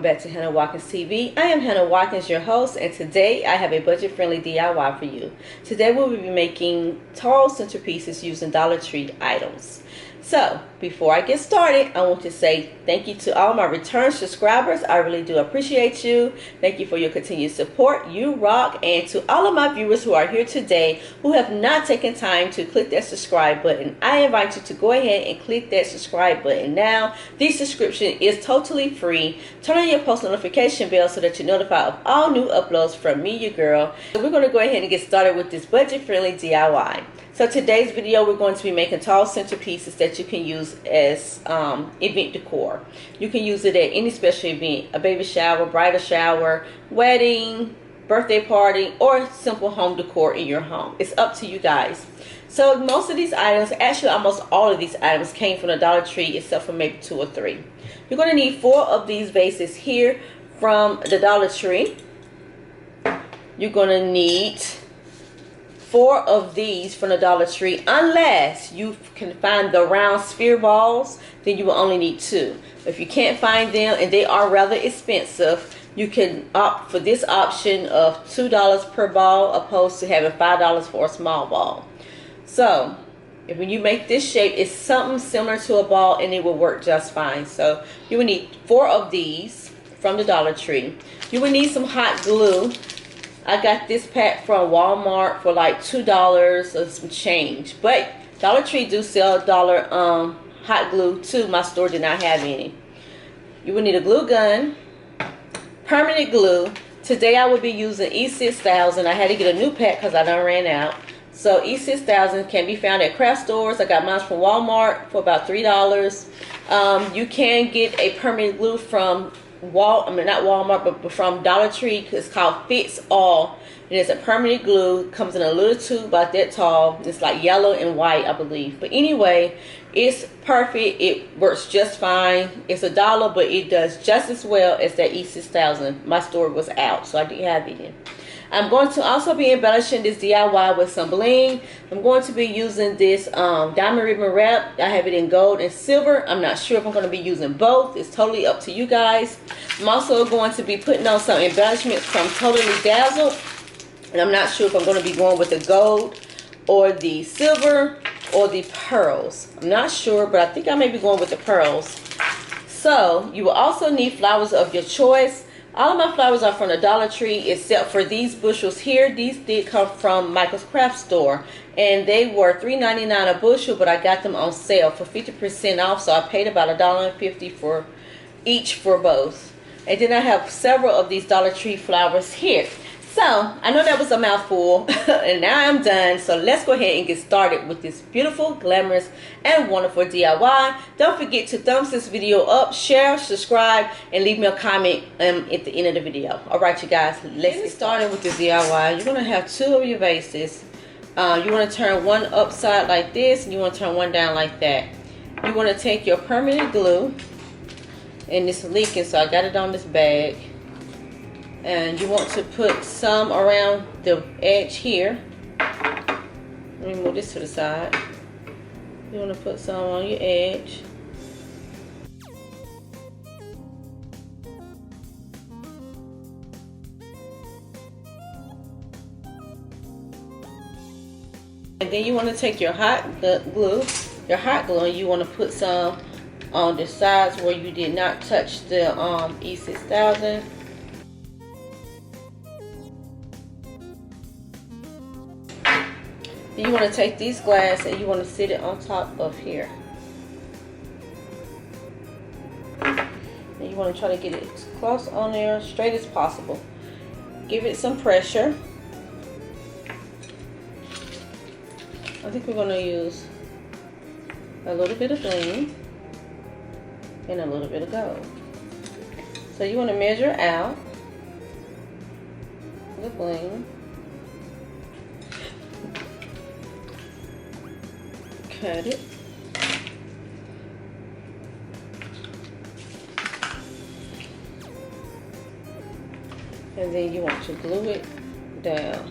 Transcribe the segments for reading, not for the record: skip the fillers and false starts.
back to Hannah Watkins TV. I am Hannah Watkins, your host, and today I have a budget-friendly DIY for you. Today we will be making tall centerpieces using Dollar Tree items. So, before I get started, I want to say thank you to all my return subscribers. I really do appreciate you. Thank you for your continued support. You rock. And to all of my viewers who are here today who have not taken time to click that subscribe button, I invite you to go ahead and click that subscribe button now. The subscription is totally free. Turn on your post notification bell so that you're notified of all new uploads from me, your girl. So we're going to go ahead and get started with this budget-friendly DIY. So today's video, we're going to be making tall centerpieces that you can use as event decor. You can use it at any special event, a baby shower, bridal shower, wedding, birthday party, or simple home decor in your home. It's up to you guys. So most of these items, actually almost all of these items came from the Dollar Tree except for maybe 2 or 3. You're going to need 4 of these vases here from the Dollar Tree. You're going to need 4 of these from the Dollar Tree. Unless you can find the round sphere balls, then you will only need 2. If you can't find them and they are rather expensive, you can opt for this option of $2 per ball opposed to having $5 for a small ball. So if when you make this shape, it's something similar to a ball and it will work just fine. So you will need 4 of these from the Dollar Tree. You will need some hot glue. I got this pack from Walmart for like $2 or some change. But Dollar Tree do sell dollar hot glue too. My store did not have any. You will need a glue gun, permanent glue. Today I will be using E6000. I had to get a new pack because I done ran out. So E6000 can be found at craft stores. I got mine from Walmart for about $3. You can get a permanent glue from not Walmart, but from Dollar Tree. It's called Fits All. And it's a permanent glue. Comes in a little tube about that tall. It's like yellow and white, I believe. But anyway, it's perfect. It works just fine. It's $1, but it does just as well as that E6000. My store was out, so I didn't have any. I'm going to also be embellishing this DIY with some bling. I'm going to be using this diamond ribbon wrap. I have it in gold and silver. I'm not sure if I'm going to be using both. It's totally up to you guys. I'm also going to be putting on some embellishments from Totally Dazzled. And I'm not sure if I'm going to be going with the gold or the silver or the pearls. I'm not sure, but I think I may be going with the pearls. So you will also need flowers of your choice. All of my flowers are from the Dollar Tree except for these bushels here. These did come from Michael's Craft Store. And they were $3.99 a bushel, but I got them on sale for 50% off. So I paid about $1.50 for each for both. And then I have several of these Dollar Tree flowers here. So I know that was a mouthful and now I'm done. So let's go ahead and get started with this beautiful, glamorous, and wonderful DIY. Don't forget to thumbs this video up, share, subscribe, and leave me a comment at the end of the video. Alright you guys, let's get started with this DIY. You're going to have 2 of your vases. You want to turn one upside like this and you want to turn one down like that. You want to take your permanent glue, and it's leaking so I got it on this bag. And you want to put some around the edge here. Let me move this to the side. You want to put some on your edge. And then you want to take your hot glue, and you want to put some on the sides where you did not touch the E6000. You want to take these glass and you want to sit it on top of here. And you want to try to get it as close on there, straight as possible. Give it some pressure. I think we're going to use a little bit of bling and a little bit of gold. So you want to measure out the bling. Cut it. And then you want to glue it down.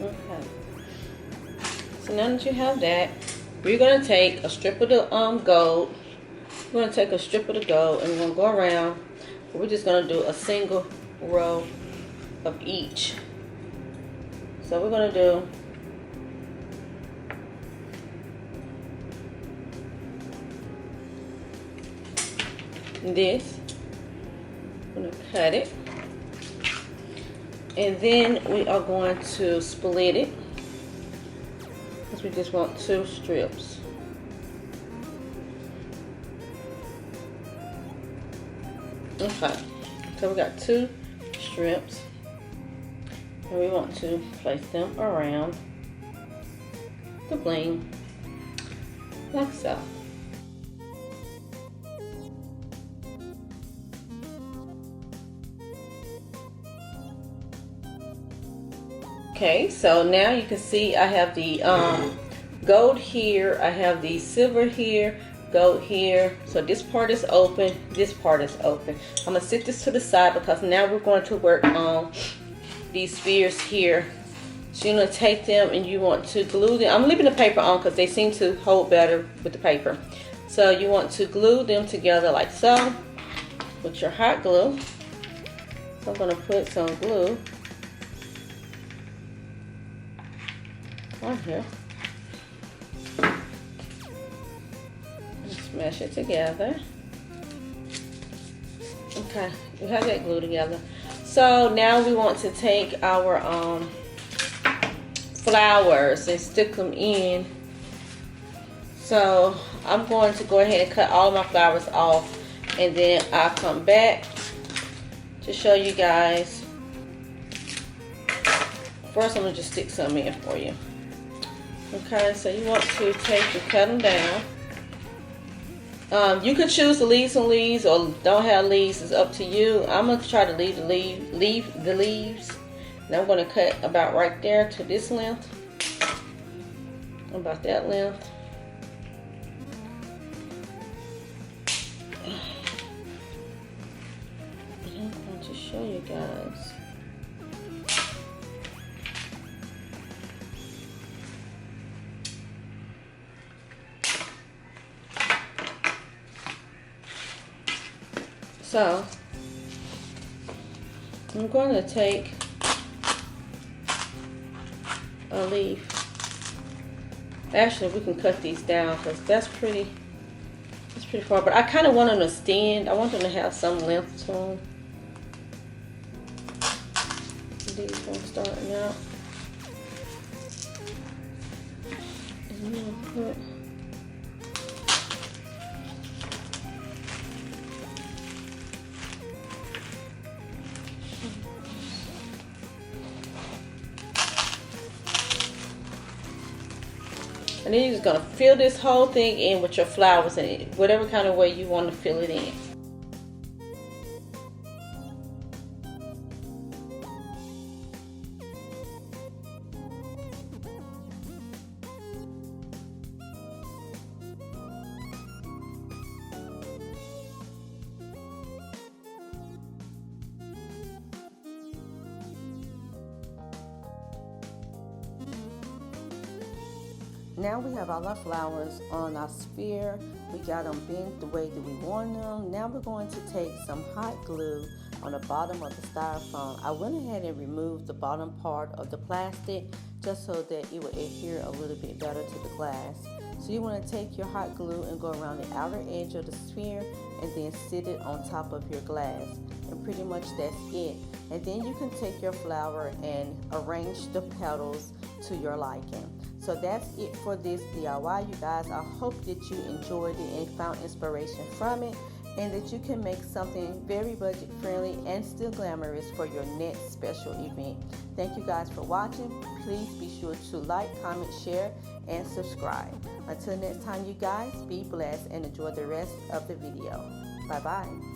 Okay. So now that you have that, we're going to take a strip of the gold. We're going to take a strip of the gold and we're going to go around. We're just going to do a single row of each. So we're going to do this. I'm going to cut it. And then we are going to split it. Because we just want 2 strips. Okay. So we got 2 strips. And we want to place them around the bling. Like so. Okay, so now you can see I have the gold here, I have the silver here, gold here. So this part is open, this part is open. I'm going to sit this to the side because now we're going to work on these spheres here. So you're going to take them and you want to glue them. I'm leaving the paper on because they seem to hold better with the paper. So you want to glue them together like so with your hot glue. So I'm going to put some glue on here. And smash it together. Okay, we have that glue together. So now we want to take our flowers and stick them in. So I'm going to go ahead and cut all my flowers off, and then I'll come back to show you guys. First, I'm going to just stick some in for you. Okay, so you want to take and cut them down. You could choose to leave some leaves or don't have leaves. It's up to you. I'm going to try to leave the leaves. And I'm going to cut about right there to this length. About that length. I'm going to show you guys. So I'm going to take a leaf. Actually, we can cut these down because that's pretty far. But I kind of want them to stand. I want them to have some length to them. These ones starting out. And then put and then you're just going to fill this whole thing in with your flowers in it, whatever kind of way you want to fill it in. Now we have all our flowers on our sphere. We got them bent the way that we want them. Now we're going to take some hot glue on the bottom of the styrofoam. I went ahead and removed the bottom part of the plastic just so that it would adhere a little bit better to the glass. So you want to take your hot glue and go around the outer edge of the sphere and then sit it on top of your glass. And pretty much that's it. And then you can take your flower and arrange the petals to your liking. So that's it for this DIY, you guys. I hope that you enjoyed it and found inspiration from it, and that you can make something very budget friendly and still glamorous for your next special event. Thank you guys for watching. Please be sure to like, comment, share, and subscribe. Until next time, you guys, be blessed and enjoy the rest of the video. Bye-bye.